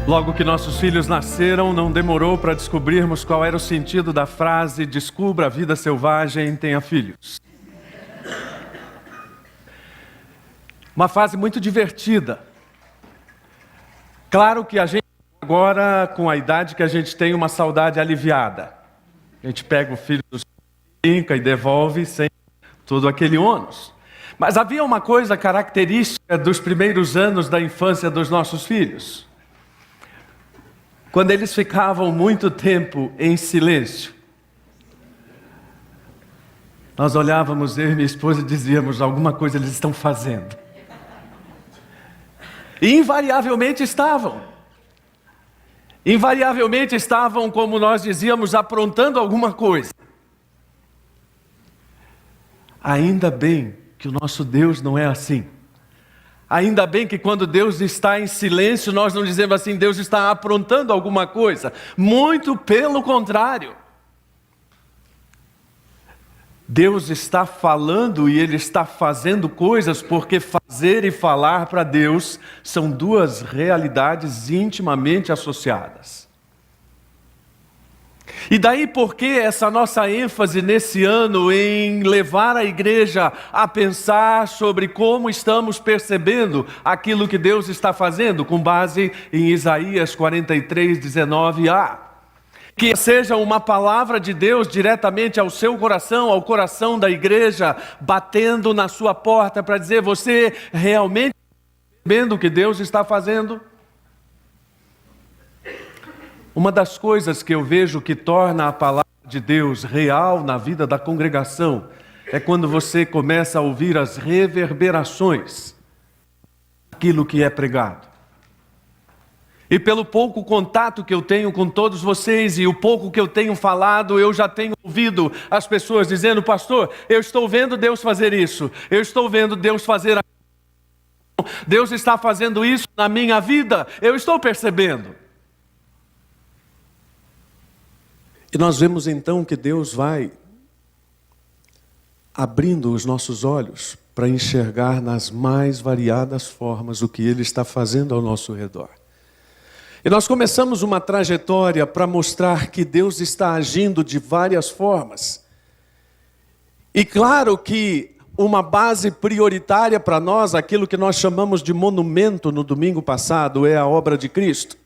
Logo que nossos filhos nasceram, não demorou para descobrirmos qual era o sentido da frase "descubra a vida selvagem, tenha filhos". Uma fase muito divertida. Claro que a gente agora, com a idade que a gente tem, uma saudade aliviada. A gente pega o filho do brinca e devolve sem todo aquele ônus. Mas havia uma coisa característica dos primeiros anos da infância dos nossos filhos. Quando eles ficavam muito tempo em silêncio, nós olhávamos, eu e minha esposa, e dizíamos: alguma coisa eles estão fazendo. E invariavelmente estavam. Invariavelmente estavam, como nós dizíamos, aprontando alguma coisa. Ainda bem que o nosso Deus não é assim. Ainda bem que quando Deus está em silêncio, nós não dizemos assim: Deus está aprontando alguma coisa. Muito pelo contrário. Deus está falando e Ele está fazendo coisas, porque fazer e falar para Deus são duas realidades intimamente associadas. E daí porque essa nossa ênfase nesse ano em levar a igreja a pensar sobre como estamos percebendo aquilo que Deus está fazendo, com base em Isaías 43, 19a. Que seja uma palavra de Deus diretamente ao seu coração, ao coração da igreja, batendo na sua porta para dizer: você realmente está percebendo o que Deus está fazendo? Uma das coisas que eu vejo que torna a palavra de Deus real na vida da congregação é quando você começa a ouvir as reverberações daquilo que é pregado. E pelo pouco contato que eu tenho com todos vocês e o pouco que eu tenho falado, eu já tenho ouvido as pessoas dizendo: pastor, eu estou vendo Deus fazer isso, eu estou vendo Deus fazer aquilo, Deus está fazendo isso na minha vida, eu estou percebendo. E nós vemos então que Deus vai abrindo os nossos olhos para enxergar nas mais variadas formas o que Ele está fazendo ao nosso redor. E nós começamos uma trajetória para mostrar que Deus está agindo de várias formas. E claro que uma base prioritária para nós, aquilo que nós chamamos de monumento no domingo passado, é a obra de Cristo.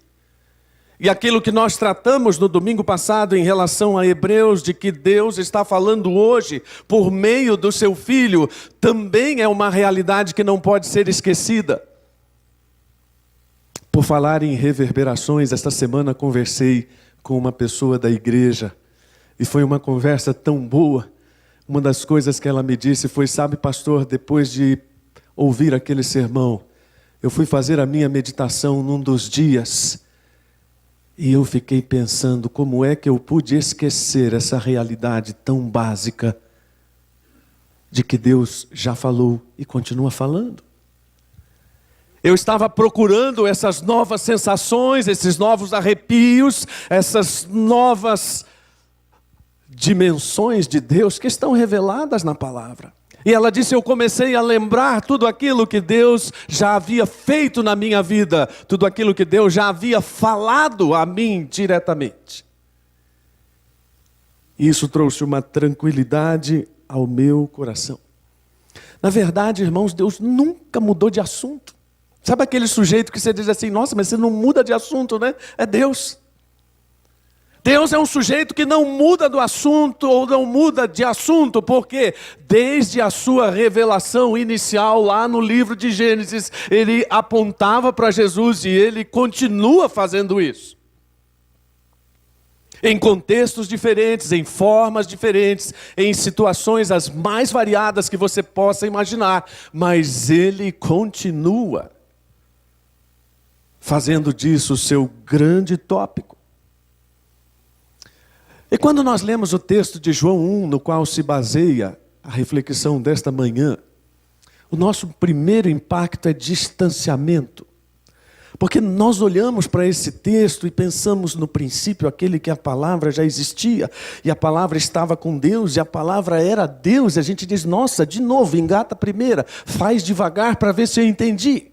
E aquilo que nós tratamos no domingo passado em relação a Hebreus, de que Deus está falando hoje por meio do seu Filho, também é uma realidade que não pode ser esquecida. Por falar em reverberações, esta semana conversei com uma pessoa da igreja e foi uma conversa tão boa. Uma das coisas que ela me disse foi: sabe, pastor, depois de ouvir aquele sermão, eu fui fazer a minha meditação num dos dias e eu fiquei pensando como é que eu pude esquecer essa realidade tão básica de que Deus já falou e continua falando. Eu estava procurando essas novas sensações, esses novos arrepios, essas novas dimensões de Deus que estão reveladas na palavra. E ela disse: eu comecei a lembrar tudo aquilo que Deus já havia feito na minha vida, tudo aquilo que Deus já havia falado a mim diretamente. E isso trouxe uma tranquilidade ao meu coração. Na verdade, irmãos, Deus nunca mudou de assunto. Sabe aquele sujeito que você diz assim: nossa, mas você não muda de assunto, né? É Deus. Deus é um sujeito que não muda do assunto ou não muda de assunto, porque desde a sua revelação inicial lá no livro de Gênesis, Ele apontava para Jesus e Ele continua fazendo isso. Em contextos diferentes, em formas diferentes, em situações as mais variadas que você possa imaginar, mas Ele continua fazendo disso o seu grande tópico. E quando nós lemos o texto de João 1, no qual se baseia a reflexão desta manhã, o nosso primeiro impacto é distanciamento. Porque nós olhamos para esse texto e pensamos no princípio aquele que a palavra já existia, e a palavra estava com Deus, e a palavra era Deus, e a gente diz: nossa, de novo, engata a primeira, faz devagar para ver se eu entendi.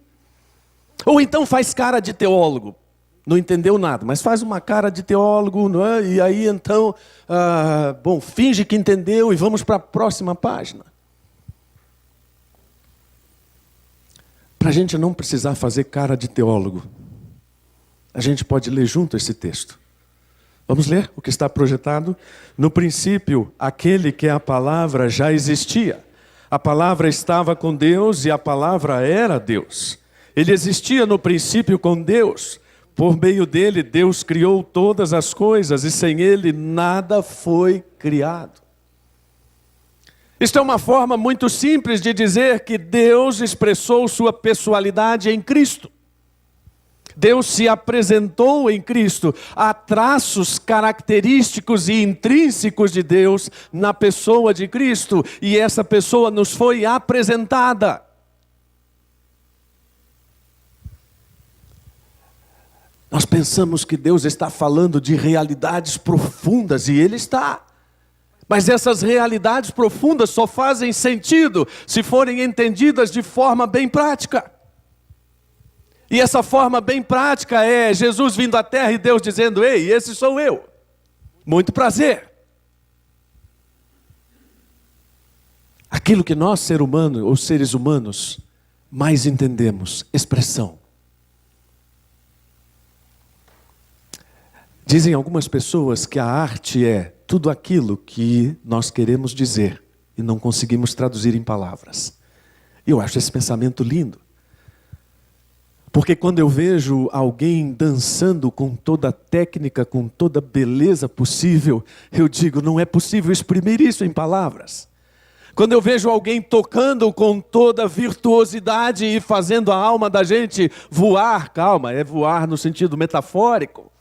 Ou então faz cara de teólogo. Não entendeu nada, mas faz uma cara de teólogo, não é? E aí então, finge que entendeu e vamos para a próxima página. Para a gente não precisar fazer cara de teólogo, a gente pode ler junto esse texto. Vamos ler o que está projetado? No princípio, aquele que é a palavra já existia. A palavra estava com Deus e a palavra era Deus. Ele existia no princípio com Deus. Por meio dele, Deus criou todas as coisas e sem ele nada foi criado. Isto é uma forma muito simples de dizer que Deus expressou sua pessoalidade em Cristo. Deus se apresentou em Cristo. Há traços característicos e intrínsecos de Deus na pessoa de Cristo. E essa pessoa nos foi apresentada. Nós pensamos que Deus está falando de realidades profundas, e Ele está. Mas essas realidades profundas só fazem sentido se forem entendidas de forma bem prática. E essa forma bem prática é Jesus vindo à terra e Deus dizendo: ei, esse sou eu. Muito prazer. Aquilo que nós, seres humanos, mais entendemos, expressão. Dizem algumas pessoas que a arte é tudo aquilo que nós queremos dizer e não conseguimos traduzir em palavras. E eu acho esse pensamento lindo. Porque quando eu vejo alguém dançando com toda a técnica, com toda a beleza possível, eu digo, não é possível exprimir isso em palavras. Quando eu vejo alguém tocando com toda a virtuosidade e fazendo a alma da gente voar, calma, é voar no sentido metafórico.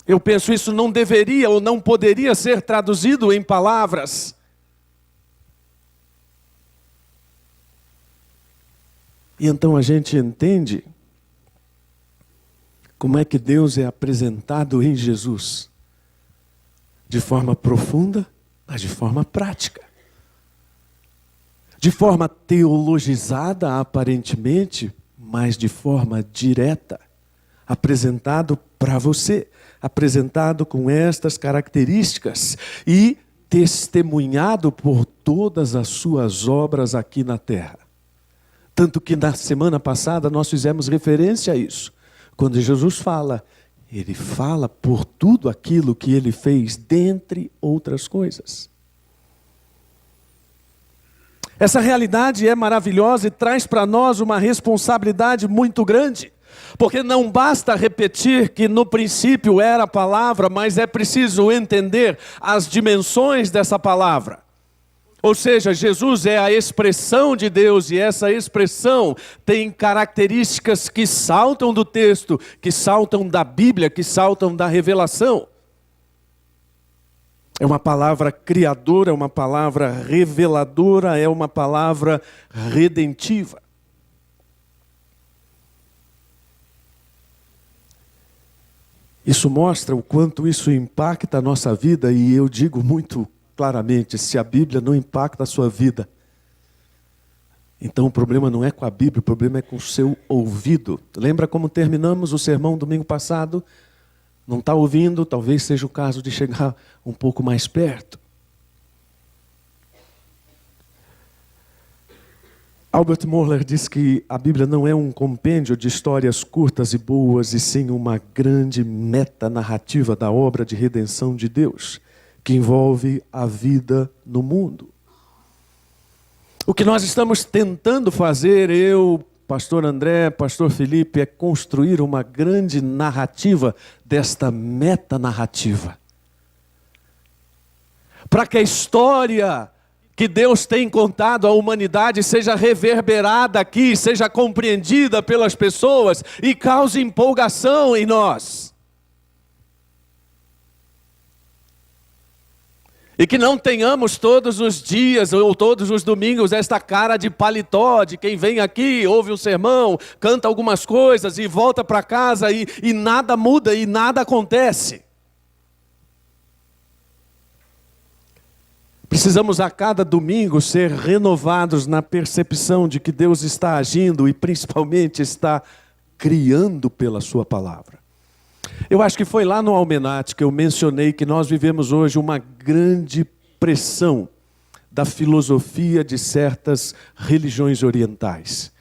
Eu penso, isso não deveria ou não poderia ser traduzido em palavras. E então a gente entende como é que Deus é apresentado em Jesus. De forma profunda, mas de forma prática. De forma teologizada, aparentemente, mas de forma direta. Apresentado para você. Apresentado com estas características e testemunhado por todas as suas obras aqui na terra. Tanto que na semana passada nós fizemos referência a isso. Quando Jesus fala, Ele fala por tudo aquilo que Ele fez, dentre outras coisas. Essa realidade é maravilhosa e traz para nós uma responsabilidade muito grande. Porque não basta repetir que no princípio era a palavra, mas é preciso entender as dimensões dessa palavra. Ou seja, Jesus é a expressão de Deus e essa expressão tem características que saltam do texto, que saltam da Bíblia, que saltam da revelação. É uma palavra criadora, é uma palavra reveladora, é uma palavra redentiva. Isso mostra o quanto isso impacta a nossa vida e eu digo muito claramente, se a Bíblia não impacta a sua vida, então o problema não é com a Bíblia, o problema é com o seu ouvido. Lembra como terminamos o sermão domingo passado? Não está ouvindo? Talvez seja o caso de chegar um pouco mais perto. Albert Mohler diz que a Bíblia não é um compêndio de histórias curtas e boas, e sim uma grande metanarrativa da obra de redenção de Deus, que envolve a vida no mundo. O que nós estamos tentando fazer, eu, pastor André, pastor Felipe, é construir uma grande narrativa desta metanarrativa. Para que a história que Deus tem contado à humanidade seja reverberada aqui, seja compreendida pelas pessoas e cause empolgação em nós. E que não tenhamos todos os dias ou todos os domingos esta cara de paletó, de quem vem aqui, ouve um sermão, canta algumas coisas e volta para casa e nada muda e nada acontece. Precisamos a cada domingo ser renovados na percepção de que Deus está agindo e principalmente está criando pela sua palavra. Eu acho que foi lá no Almanac que eu mencionei que nós vivemos hoje uma grande pressão da filosofia de certas religiões orientais.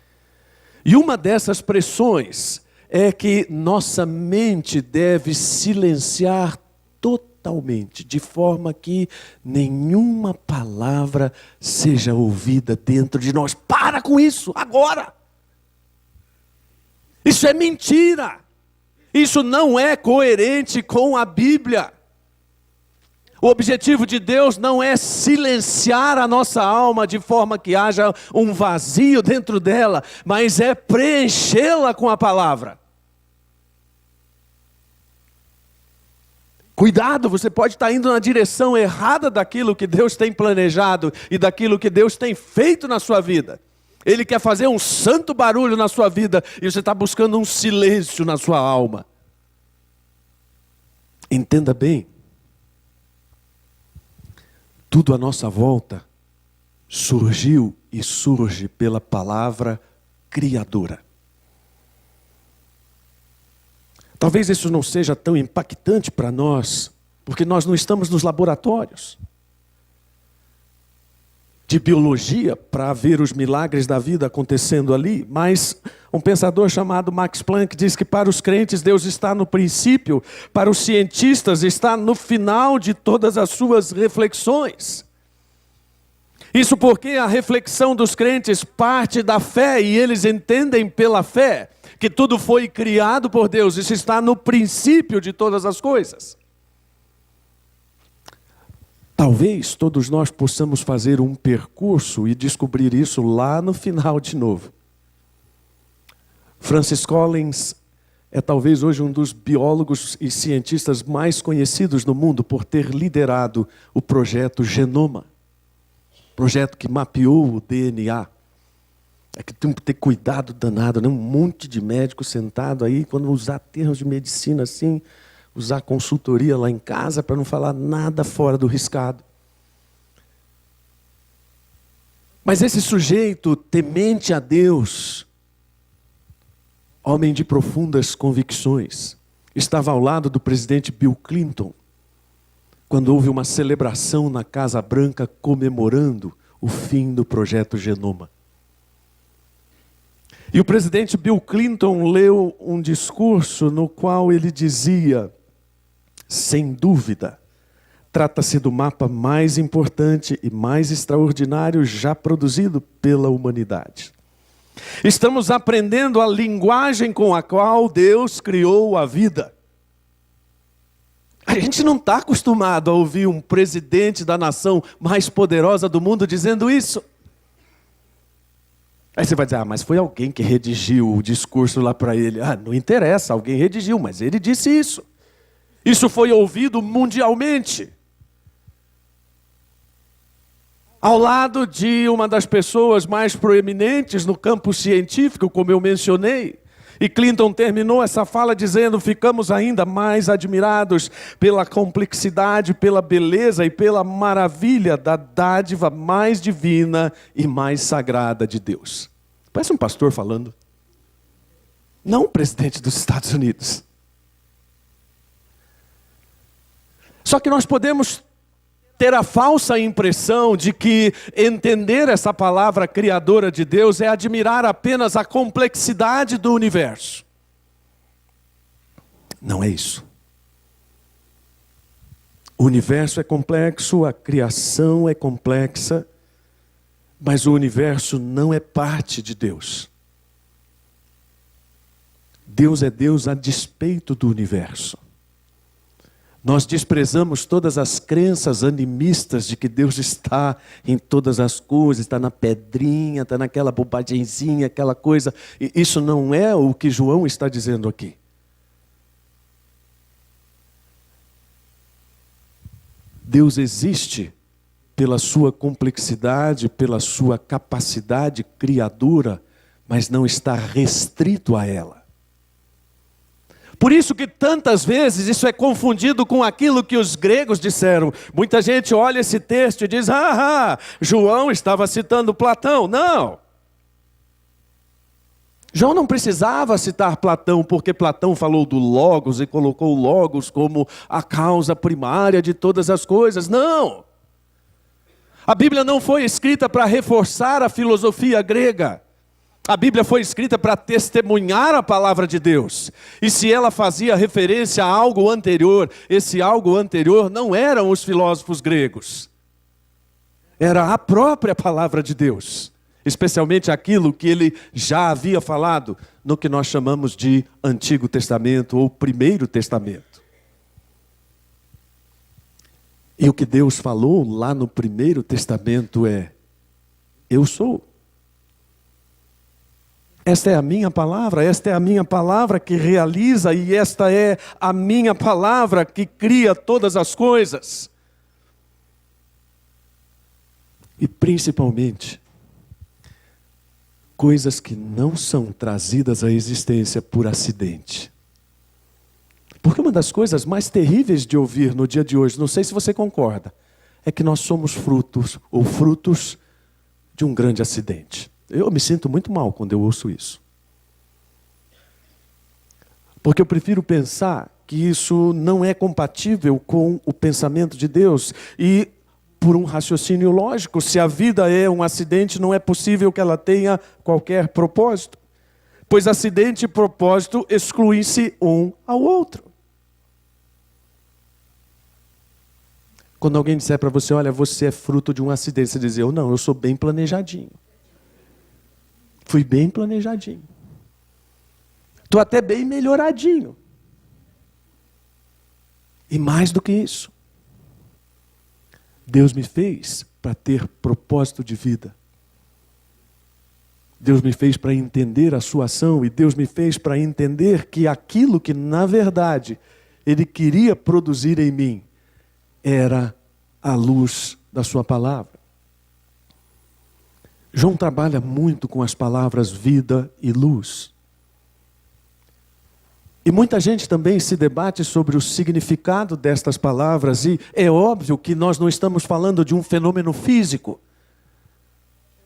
E uma dessas pressões é que nossa mente deve silenciar totalmente, de forma que nenhuma palavra seja ouvida dentro de nós. Para com isso, agora! Isso é mentira! Isso não é coerente com a Bíblia. O objetivo de Deus não é silenciar a nossa alma de forma que haja um vazio dentro dela, mas é preenchê-la com a palavra. Cuidado, você pode estar indo na direção errada daquilo que Deus tem planejado e daquilo que Deus tem feito na sua vida. Ele quer fazer um santo barulho na sua vida e você está buscando um silêncio na sua alma. Entenda bem. Tudo à nossa volta surgiu e surge pela palavra criadora. Talvez isso não seja tão impactante para nós, porque nós não estamos nos laboratórios de biologia para ver os milagres da vida acontecendo ali, mas um pensador chamado Max Planck diz que para os crentes Deus está no princípio, para os cientistas está no final de todas as suas reflexões. Isso porque a reflexão dos crentes parte da fé e eles entendem pela fé que tudo foi criado por Deus, isso está no princípio de todas as coisas. Talvez todos nós possamos fazer um percurso e descobrir isso lá no final de novo. Francis Collins é talvez hoje um dos biólogos e cientistas mais conhecidos no mundo por ter liderado o projeto Genoma. Projeto que mapeou o DNA. É que tem que ter cuidado danado, né? Um monte de médico sentado aí, quando usar termos de medicina assim, usar consultoria lá em casa para não falar nada fora do riscado. Mas esse sujeito temente a Deus, homem de profundas convicções, estava ao lado do presidente Bill Clinton, quando houve uma celebração na Casa Branca comemorando o fim do projeto Genoma. E o presidente Bill Clinton leu um discurso no qual ele dizia: sem dúvida, trata-se do mapa mais importante e mais extraordinário já produzido pela humanidade. Estamos aprendendo a linguagem com a qual Deus criou a vida. A gente não está acostumado a ouvir um presidente da nação mais poderosa do mundo dizendo isso. Aí você vai dizer, mas foi alguém que redigiu o discurso lá para ele. Não interessa, alguém redigiu, mas ele disse isso. Isso foi ouvido mundialmente. Ao lado de uma das pessoas mais proeminentes no campo científico, como eu mencionei. E Clinton terminou essa fala dizendo: ficamos ainda mais admirados pela complexidade, pela beleza e pela maravilha da dádiva mais divina e mais sagrada de Deus. Parece um pastor falando. Não o presidente dos Estados Unidos. Só que nós podemos ter a falsa impressão de que entender essa palavra criadora de Deus é admirar apenas a complexidade do universo. Não é isso. O universo é complexo, a criação é complexa, mas o universo não é parte de Deus. Deus é Deus a despeito do universo. Nós desprezamos todas as crenças animistas de que Deus está em todas as coisas, está na pedrinha, está naquela bobagemzinha, aquela coisa. E isso não é o que João está dizendo aqui. Deus existe pela sua complexidade, pela sua capacidade criadora, mas não está restrito a ela. Por isso que tantas vezes isso é confundido com aquilo que os gregos disseram. Muita gente olha esse texto e diz, João estava citando Platão. Não. João não precisava citar Platão, porque Platão falou do Logos e colocou o Logos como a causa primária de todas as coisas. Não! A Bíblia não foi escrita para reforçar a filosofia grega. A Bíblia foi escrita para testemunhar a palavra de Deus. E se ela fazia referência a algo anterior, esse algo anterior não eram os filósofos gregos. Era a própria palavra de Deus. Especialmente aquilo que ele já havia falado no que nós chamamos de Antigo Testamento ou Primeiro Testamento. E o que Deus falou lá no Primeiro Testamento é: eu sou. Esta é a minha palavra, esta é a minha palavra que realiza, e esta é a minha palavra que cria todas as coisas. E principalmente, coisas que não são trazidas à existência por acidente. Porque uma das coisas mais terríveis de ouvir no dia de hoje, não sei se você concorda, é que nós somos frutos de um grande acidente. Eu me sinto muito mal quando eu ouço isso. Porque eu prefiro pensar que isso não é compatível com o pensamento de Deus. E por um raciocínio lógico, se a vida é um acidente, não é possível que ela tenha qualquer propósito. Pois acidente e propósito excluem-se um ao outro. Quando alguém disser para você: olha, você é fruto de um acidente, você diz: eu sou bem planejadinho. Fui bem planejadinho. Estou até bem melhoradinho. E mais do que isso, Deus me fez para ter propósito de vida. Deus me fez para entender a sua ação, e Deus me fez para entender que aquilo que na verdade Ele queria produzir em mim era a luz da sua palavra. João trabalha muito com as palavras vida e luz. E muita gente também se debate sobre o significado destas palavras, e é óbvio que nós não estamos falando de um fenômeno físico.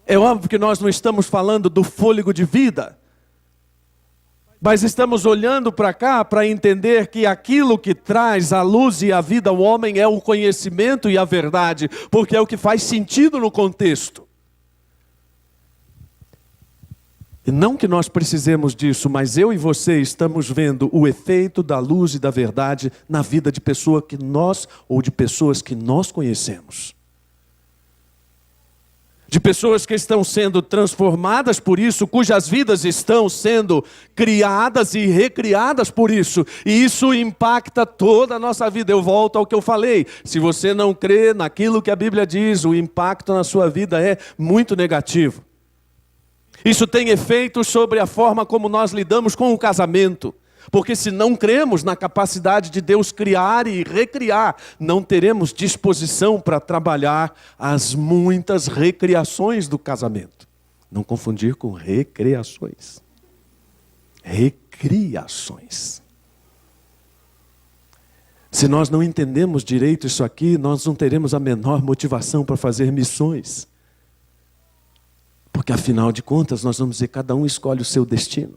É óbvio que nós não estamos falando do fôlego de vida. Mas estamos olhando para cá para entender que aquilo que traz a luz e a vida ao homem é o conhecimento e a verdade, porque é o que faz sentido no contexto. E não que nós precisemos disso, mas eu e você estamos vendo o efeito da luz e da verdade na vida de pessoa que nós, ou de pessoas que nós conhecemos. De pessoas que estão sendo transformadas por isso, cujas vidas estão sendo criadas e recriadas por isso. E isso impacta toda a nossa vida. Eu volto ao que eu falei. Se você não crê naquilo que a Bíblia diz, o impacto na sua vida é muito negativo. Isso tem efeitos sobre a forma como nós lidamos com o casamento. Porque se não cremos na capacidade de Deus criar e recriar, não teremos disposição para trabalhar as muitas recriações do casamento. Não confundir com recreações. Recriações. Se nós não entendemos direito isso aqui, nós não teremos a menor motivação para fazer missões. Porque afinal de contas, nós vamos dizer, cada um escolhe o seu destino.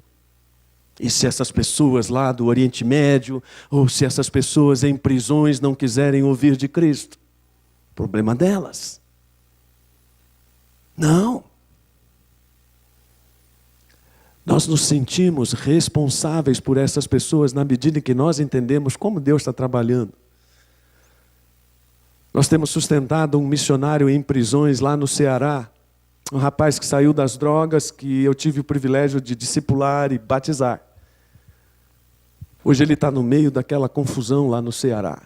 E se essas pessoas lá do Oriente Médio, ou se essas pessoas em prisões não quiserem ouvir de Cristo, problema delas. Não. Nós nos sentimos responsáveis por essas pessoas na medida em que nós entendemos como Deus está trabalhando. Nós temos sustentado um missionário em prisões lá no Ceará, um rapaz que saiu das drogas, que eu tive o privilégio de discipular e batizar. Hoje ele está no meio daquela confusão lá no Ceará.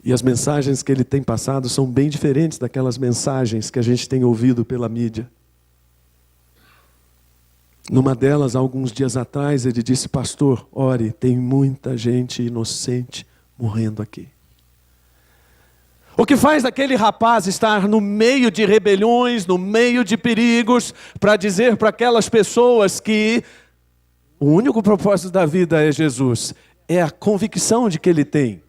E as mensagens que ele tem passado são bem diferentes daquelas mensagens que a gente tem ouvido pela mídia. Numa delas, alguns dias atrás, ele disse: pastor, ore, tem muita gente inocente morrendo aqui. O que faz aquele rapaz estar no meio de rebeliões, no meio de perigos, para dizer para aquelas pessoas que o único propósito da vida é Jesus, é a convicção de que ele tem,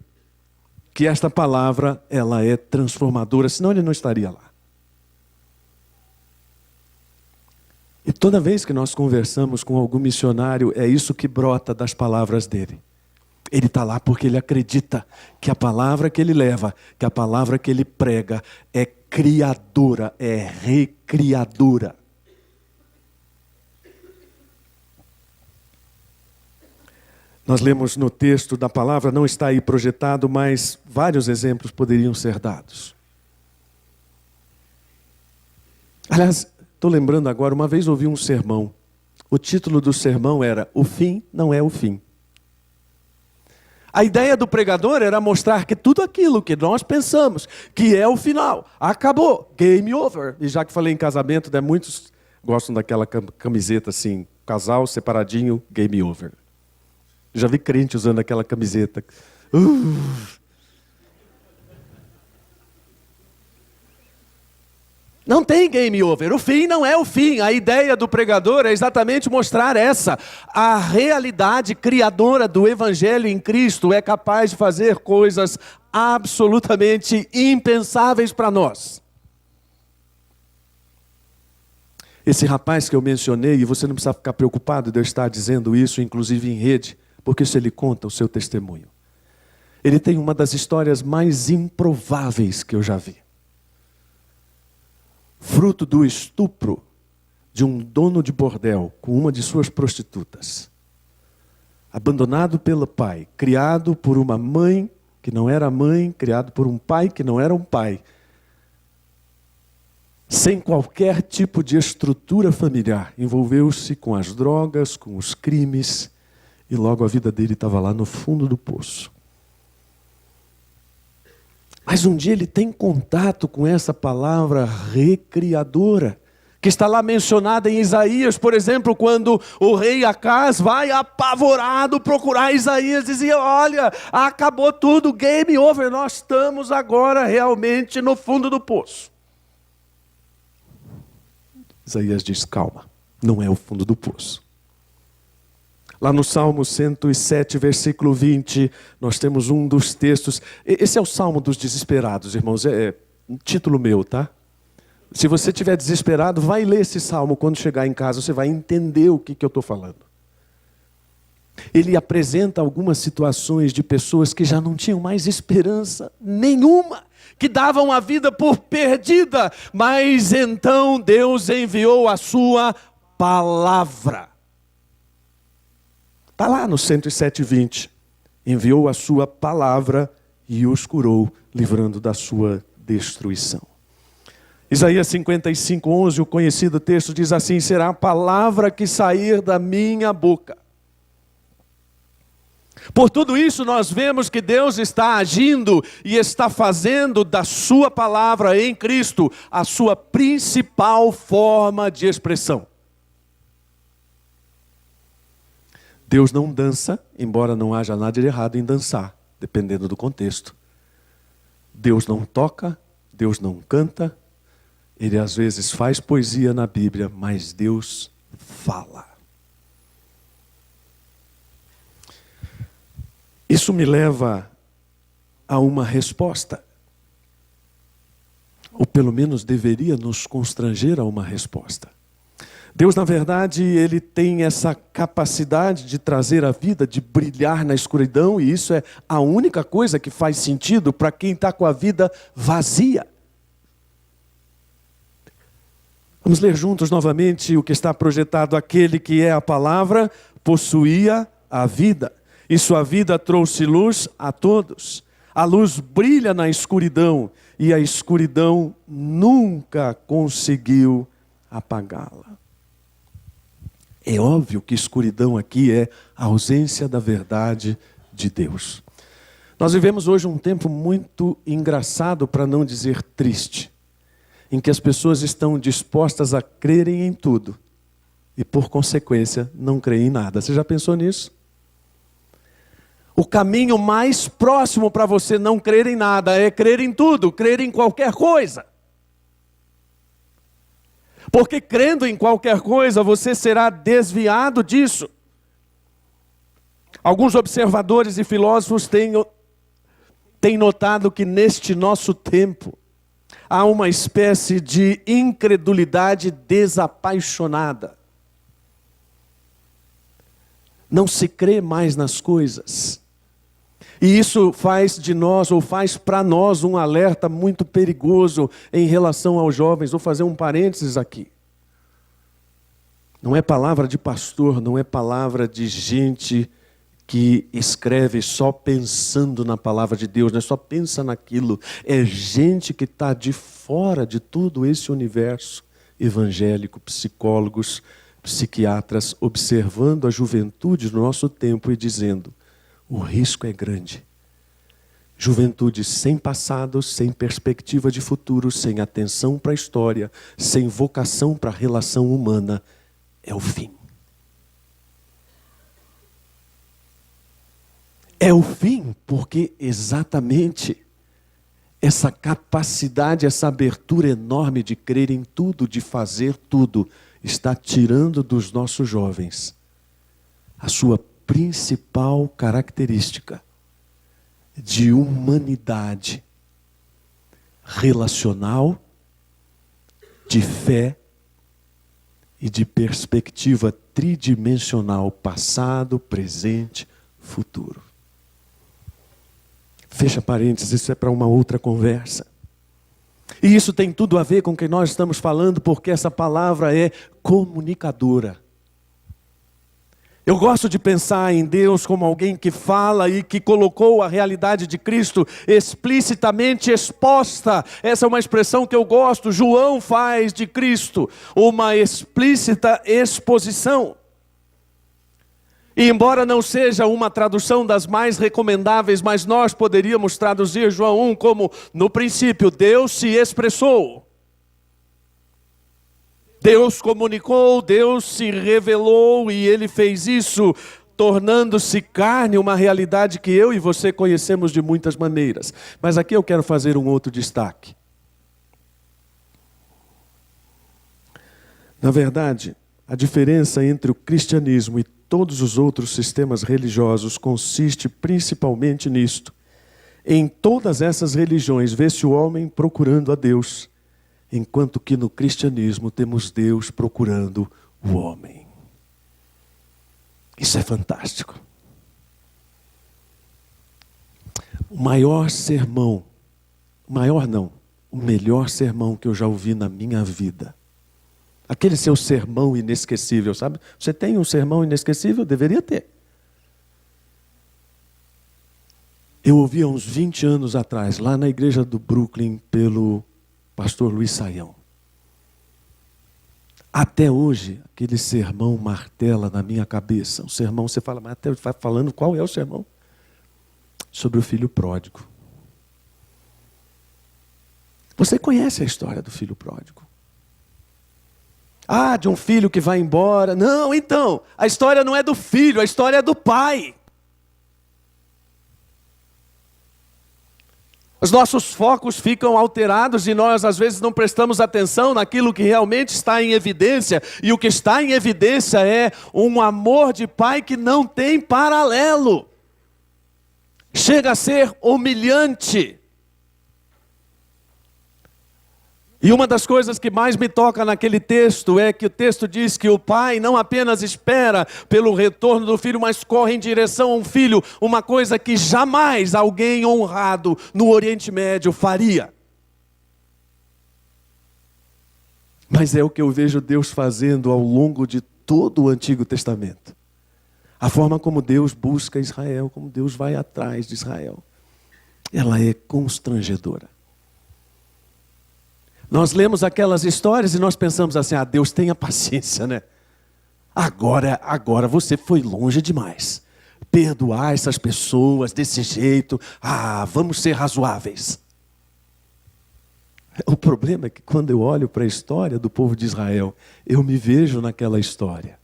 que esta palavra ela é transformadora, senão ele não estaria lá. E toda vez que nós conversamos com algum missionário, é isso que brota das palavras dele. Ele está lá porque ele acredita que a palavra que ele leva, que a palavra que ele prega é criadora, é recriadora. Nós lemos no texto da palavra, não está aí projetado, mas vários exemplos poderiam ser dados. Aliás, estou lembrando agora, uma vez ouvi um sermão. O título do sermão era "O fim não é o fim". A ideia do pregador era mostrar que tudo aquilo que nós pensamos que é o final, acabou, game over. E já que falei em casamento, né, muitos gostam daquela camiseta assim, casal separadinho, game over. Já vi crente usando aquela camiseta. Não tem game over, o fim não é o fim. A ideia do pregador é exatamente mostrar a realidade criadora do Evangelho em Cristo é capaz de fazer coisas absolutamente impensáveis para nós. Esse rapaz que eu mencionei, e você não precisa ficar preocupado de eu estar dizendo isso, inclusive em rede, porque isso ele conta o seu testemunho. Ele tem uma das histórias mais improváveis que eu já vi. Fruto do estupro de um dono de bordel com uma de suas prostitutas. Abandonado pelo pai, criado por uma mãe que não era mãe, criado por um pai que não era um pai. Sem qualquer tipo de estrutura familiar, envolveu-se com as drogas, com os crimes, e logo a vida dele estava lá no fundo do poço. Mas um dia ele tem contato com essa palavra recriadora, que está lá mencionada em Isaías, por exemplo, quando o rei Acaz vai apavorado procurar Isaías, dizia: olha, acabou tudo, game over, nós estamos agora realmente no fundo do poço. Isaías diz: calma, não é o fundo do poço. Lá no Salmo 107, versículo 20, nós temos um dos textos. Esse é o Salmo dos Desesperados, irmãos. É um título meu, tá? Se você estiver desesperado, vai ler esse Salmo. Quando chegar em casa, você vai entender o que eu estou falando. Ele apresenta algumas situações de pessoas que já não tinham mais esperança nenhuma, que davam a vida por perdida. Mas então Deus enviou a sua palavra. Está lá no 107:20. Enviou a sua palavra e os curou, livrando da sua destruição. Isaías 55:11, o conhecido texto diz assim: será a palavra que sair da minha boca. Por tudo isso nós vemos que Deus está agindo e está fazendo da sua palavra em Cristo a sua principal forma de expressão. Deus não dança, embora não haja nada de errado em dançar, dependendo do contexto. Deus não toca, Deus não canta. Ele às vezes faz poesia na Bíblia, mas Deus fala. Isso me leva a uma resposta. Ou pelo menos deveria nos constranger a uma resposta. Deus, na verdade, Ele tem essa capacidade de trazer a vida, de brilhar na escuridão, e isso é a única coisa que faz sentido para quem está com a vida vazia. Vamos ler juntos novamente o que está projetado. Aquele que é a palavra possuía a vida, e sua vida trouxe luz a todos. A luz brilha na escuridão, e a escuridão nunca conseguiu apagá-la. É óbvio que escuridão aqui é a ausência da verdade de Deus. Nós vivemos hoje um tempo muito engraçado, para não dizer triste, em que as pessoas estão dispostas a crerem em tudo e, por consequência, não creem em nada. Você já pensou nisso? O caminho mais próximo para você não crer em nada é crer em tudo, crer em qualquer coisa. Porque crendo em qualquer coisa, você será desviado disso. Alguns observadores e filósofos têm notado que neste nosso tempo há uma espécie de incredulidade desapaixonada. Não se crê mais nas coisas. E isso faz de nós, ou faz para nós, um alerta muito perigoso em relação aos jovens. Vou fazer um parênteses aqui. Não é palavra de pastor, não é palavra de gente que escreve só pensando na palavra de Deus, não é só pensa naquilo. É gente que está de fora de todo esse universo evangélico, psicólogos, psiquiatras, observando a juventude no nosso tempo e dizendo: o risco é grande. Juventude sem passado, sem perspectiva de futuro, sem atenção para a história, sem vocação para a relação humana, é o fim. É o fim porque exatamente essa capacidade, essa abertura enorme de crer em tudo, de fazer tudo, está tirando dos nossos jovens a sua principal característica de humanidade relacional, de fé e de perspectiva tridimensional, passado, presente, futuro. Fecha parênteses, isso é para uma outra conversa. E isso tem tudo a ver com o que nós estamos falando, porque essa palavra é comunicadora. Eu gosto de pensar em Deus como alguém que fala e que colocou a realidade de Cristo explicitamente exposta. Essa é uma expressão que eu gosto. João faz de Cristo uma explícita exposição. E embora não seja uma tradução das mais recomendáveis, mas nós poderíamos traduzir João 1 como: no princípio Deus se expressou. Deus comunicou, Deus se revelou e Ele fez isso, tornando-se carne, uma realidade que eu e você conhecemos de muitas maneiras. Mas aqui eu quero fazer um outro destaque. Na verdade, a diferença entre o cristianismo e todos os outros sistemas religiosos consiste principalmente nisto. Em todas essas religiões vê-se o homem procurando a Deus, enquanto que no cristianismo temos Deus procurando o homem. Isso é fantástico. O maior sermão, o melhor sermão que eu já ouvi na minha vida. Aquele seu sermão inesquecível, sabe? Você tem um sermão inesquecível? Deveria ter. Eu ouvi há uns 20 anos atrás, lá na igreja do Brooklyn, pelo pastor Luiz Saião. Até hoje, aquele sermão martela na minha cabeça. O sermão, você fala, mas até vai falando, qual é o sermão? Sobre o filho pródigo. Você conhece a história do filho pródigo? Ah, de um filho que vai embora. Não, então, a história não é do filho, a história é do pai. Os nossos focos ficam alterados e nós às vezes não prestamos atenção naquilo que realmente está em evidência. E o que está em evidência é um amor de pai que não tem paralelo. Chega a ser humilhante. E uma das coisas que mais me toca naquele texto é que o texto diz que o pai não apenas espera pelo retorno do filho, mas corre em direção a um filho, uma coisa que jamais alguém honrado no Oriente Médio faria. Mas é o que eu vejo Deus fazendo ao longo de todo o Antigo Testamento. A forma como Deus busca Israel, como Deus vai atrás de Israel, ela é constrangedora. Nós lemos aquelas histórias e nós pensamos assim, Deus tenha paciência, né? Agora você foi longe demais. Perdoar essas pessoas desse jeito, vamos ser razoáveis. O problema é que quando eu olho para a história do povo de Israel, eu me vejo naquela história.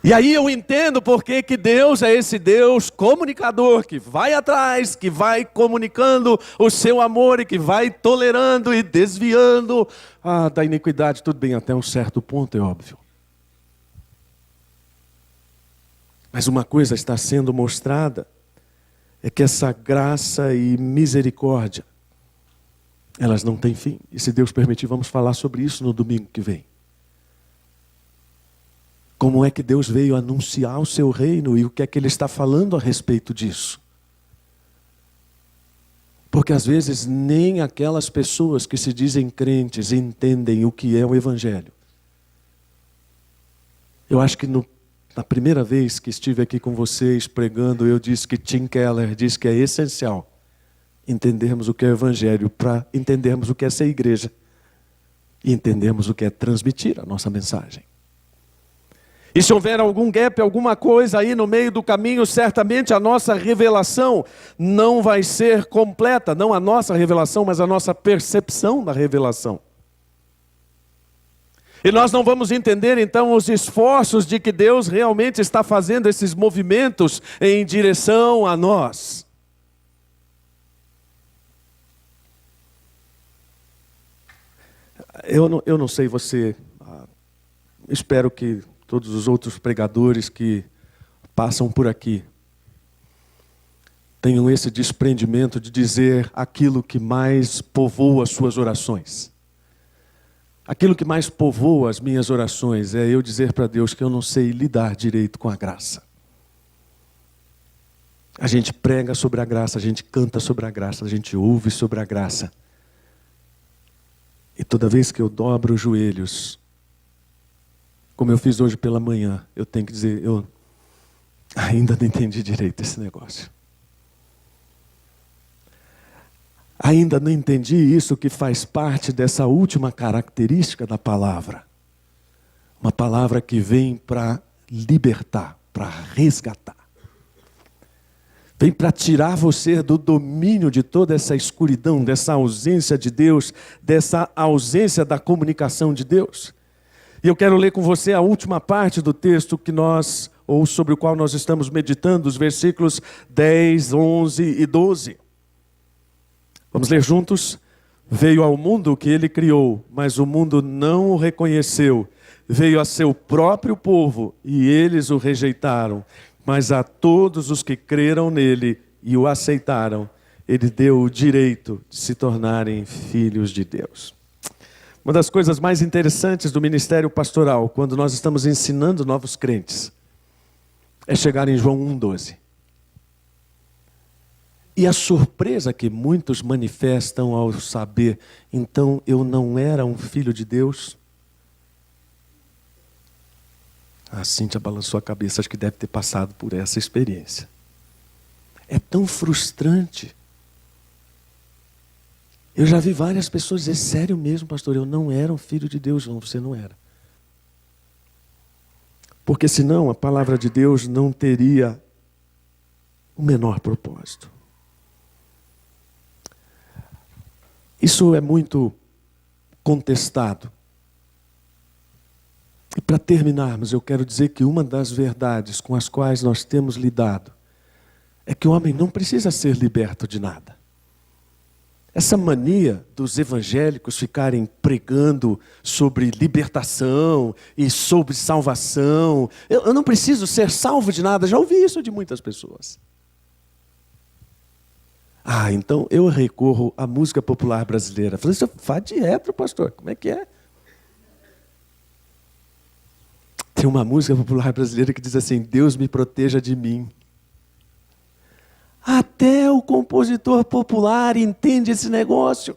E aí eu entendo por que Deus é esse Deus comunicador, que vai atrás, que vai comunicando o seu amor e que vai tolerando e desviando da iniquidade. Tudo bem, até um certo ponto, é óbvio. Mas uma coisa está sendo mostrada, é que essa graça e misericórdia, elas não têm fim. E se Deus permitir, vamos falar sobre isso no domingo que vem. Como é que Deus veio anunciar o seu reino e o que é que Ele está falando a respeito disso? Porque às vezes nem aquelas pessoas que se dizem crentes entendem o que é o Evangelho. Eu acho que na primeira vez que estive aqui com vocês pregando, eu disse que Tim Keller diz que é essencial entendermos o que é o Evangelho para entendermos o que é ser igreja e entendermos o que é transmitir a nossa mensagem. E se houver algum gap, alguma coisa aí no meio do caminho, certamente a nossa revelação não vai ser completa. Não a nossa revelação, mas a nossa percepção da revelação. E nós não vamos entender então os esforços de que Deus realmente está fazendo esses movimentos em direção a nós. Eu não sei você, espero que todos os outros pregadores que passam por aqui tenham esse desprendimento de dizer aquilo que mais povoa as suas orações. Aquilo que mais povoa as minhas orações é eu dizer para Deus que eu não sei lidar direito com a graça. A gente prega sobre a graça, a gente canta sobre a graça, a gente ouve sobre a graça. E toda vez que eu dobro os joelhos, como eu fiz hoje pela manhã, eu tenho que dizer, eu ainda não entendi direito esse negócio. Ainda não entendi isso que faz parte dessa última característica da palavra. Uma palavra que vem para libertar, para resgatar. Vem para tirar você do domínio de toda essa escuridão, dessa ausência de Deus, dessa ausência da comunicação de Deus. E eu quero ler com você a última parte do texto ou sobre o qual nós estamos meditando, os versículos 10, 11 e 12. Vamos ler juntos? Veio ao mundo o que ele criou, mas o mundo não o reconheceu. Veio a seu próprio povo e eles o rejeitaram. Mas a todos os que creram nele e o aceitaram, ele deu o direito de se tornarem filhos de Deus. Uma das coisas mais interessantes do ministério pastoral, quando nós estamos ensinando novos crentes, é chegar em João 1,12. E a surpresa que muitos manifestam ao saber, então eu não era um filho de Deus? A Cíntia balançou a cabeça, acho que deve ter passado por essa experiência. É tão frustrante. Eu já vi várias pessoas dizer, sério mesmo, pastor, eu não era um filho de Deus. Não, você não era. Porque senão a palavra de Deus não teria o menor propósito. Isso é muito contestado. E para terminarmos, eu quero dizer que uma das verdades com as quais nós temos lidado é que o homem não precisa ser liberto de nada. Essa mania dos evangélicos ficarem pregando sobre libertação e sobre salvação. Eu não preciso ser salvo de nada, já ouvi isso de muitas pessoas. Então eu recorro à música popular brasileira. Falei, isso faz direto, pastor, como é que é? Tem uma música popular brasileira que diz assim, Deus me proteja de mim. Até o compositor popular entende esse negócio.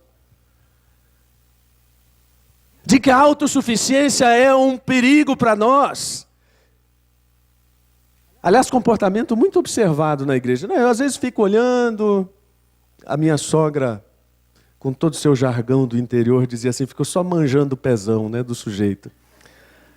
De que a autossuficiência é um perigo para nós. Aliás, comportamento muito observado na igreja. Eu às vezes fico olhando, a minha sogra, com todo o seu jargão do interior, dizia assim, ficou só manjando o pezão, do sujeito.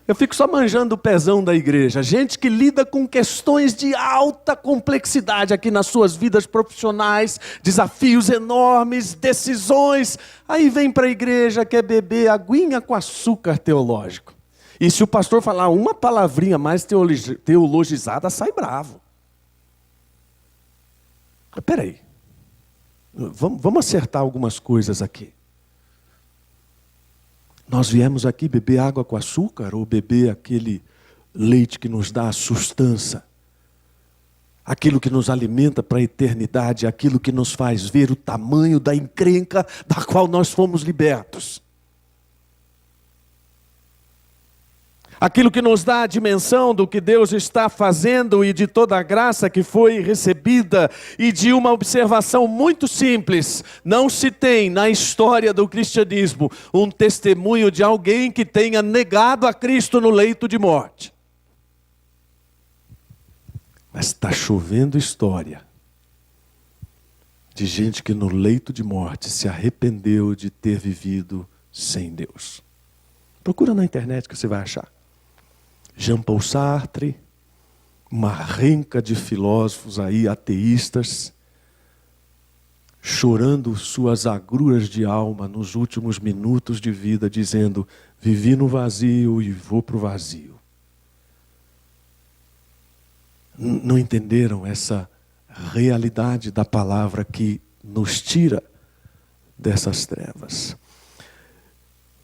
Eu fico só manjando o pezão da igreja. Gente que lida com questões de alta complexidade aqui nas suas vidas profissionais, desafios enormes, decisões. Aí vem para a igreja, quer beber aguinha com açúcar teológico. E se o pastor falar uma palavrinha mais teologizada, sai bravo. Espera aí. Vamos acertar algumas coisas aqui. Nós viemos aqui beber água com açúcar ou beber aquele leite que nos dá a sustância, aquilo que nos alimenta para a eternidade, aquilo que nos faz ver o tamanho da encrenca da qual nós fomos libertos. aquilo que nos dá a dimensão do que Deus está fazendo e de toda a graça que foi recebida, e de uma observação muito simples: não se tem na história do cristianismo um testemunho de alguém que tenha negado a Cristo no leito de morte. Mas está chovendo história de gente que no leito de morte se arrependeu de ter vivido sem Deus. Procura na internet que você vai achar. Jean-Paul Sartre, uma renca de filósofos aí, ateístas, chorando suas agruras de alma nos últimos minutos de vida, dizendo: vivi no vazio e vou para o vazio. Não entenderam essa realidade da palavra que nos tira dessas trevas.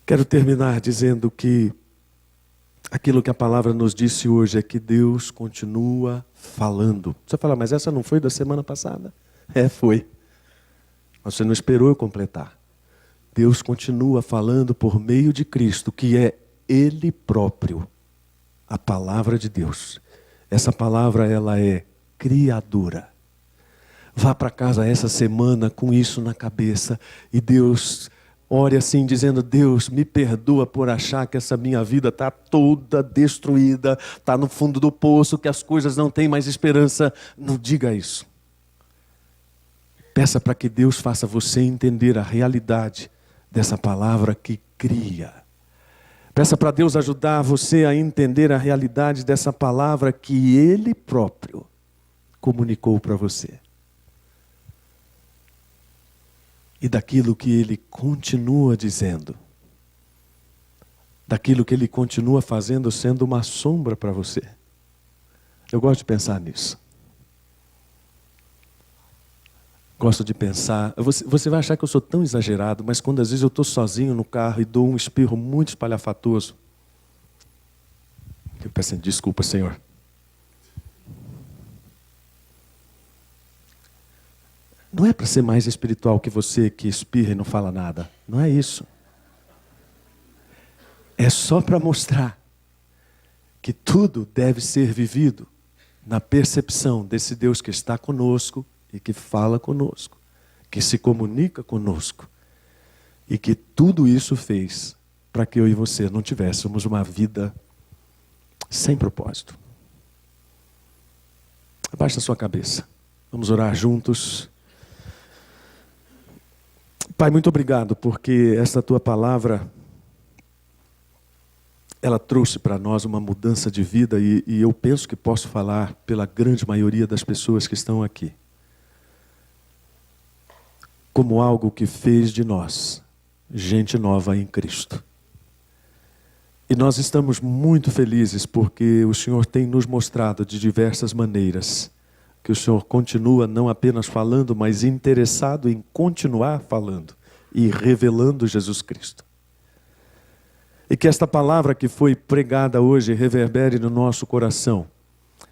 Quero terminar dizendo que aquilo que a palavra nos disse hoje é que Deus continua falando. Você fala, mas essa não foi da semana passada? Foi. Mas você não esperou eu completar. Deus continua falando por meio de Cristo, que é Ele próprio, a palavra de Deus. Essa palavra, ela é criadora. Vá para casa essa semana com isso na cabeça e Deus... ore assim, dizendo: Deus, me perdoa por achar que essa minha vida está toda destruída, está no fundo do poço, que as coisas não têm mais esperança. Não diga isso. Peça para que Deus faça você entender a realidade dessa palavra que cria. Peça para Deus ajudar você a entender a realidade dessa palavra que Ele próprio comunicou para você. E daquilo que Ele continua dizendo. Daquilo que Ele continua fazendo, sendo uma sombra para você. Eu gosto de pensar nisso. Gosto de pensar... Você vai achar que eu sou tão exagerado, mas quando às vezes eu estou sozinho no carro e dou um espirro muito espalhafatoso, eu peço desculpa, Senhor. Não é para ser mais espiritual que você que espirra e não fala nada. Não é isso. É só para mostrar que tudo deve ser vivido na percepção desse Deus que está conosco e que fala conosco, que se comunica conosco, e que tudo isso fez para que eu e você não tivéssemos uma vida sem propósito. Abaixa a sua cabeça. Vamos orar juntos. Pai, muito obrigado, porque esta tua palavra, ela trouxe para nós uma mudança de vida, e eu penso que posso falar pela grande maioria das pessoas que estão aqui, como algo que fez de nós gente nova em Cristo. E nós estamos muito felizes porque o Senhor tem nos mostrado de diversas maneiras que o Senhor continua não apenas falando, mas interessado em continuar falando e revelando Jesus Cristo. E que esta palavra que foi pregada hoje reverbere no nosso coração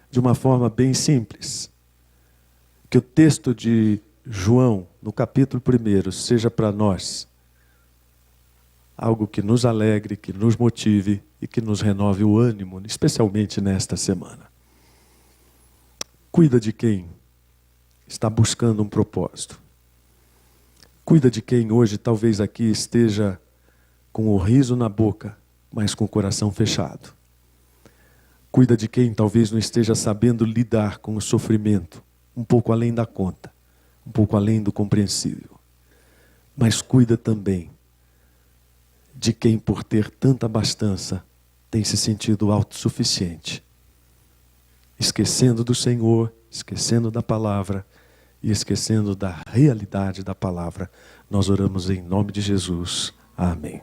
de uma forma bem simples. Que o texto de João, no capítulo 1, seja para nós algo que nos alegre, que nos motive e que nos renove o ânimo, especialmente nesta semana. Cuida de quem está buscando um propósito. Cuida de quem hoje talvez aqui esteja com o riso na boca, mas com o coração fechado. Cuida de quem talvez não esteja sabendo lidar com o sofrimento, um pouco além da conta, um pouco além do compreensível. Mas cuida também de quem, por ter tanta abastança, tem se sentido autossuficiente, esquecendo do Senhor, esquecendo da palavra e esquecendo da realidade da palavra. Nós oramos em nome de Jesus. Amém.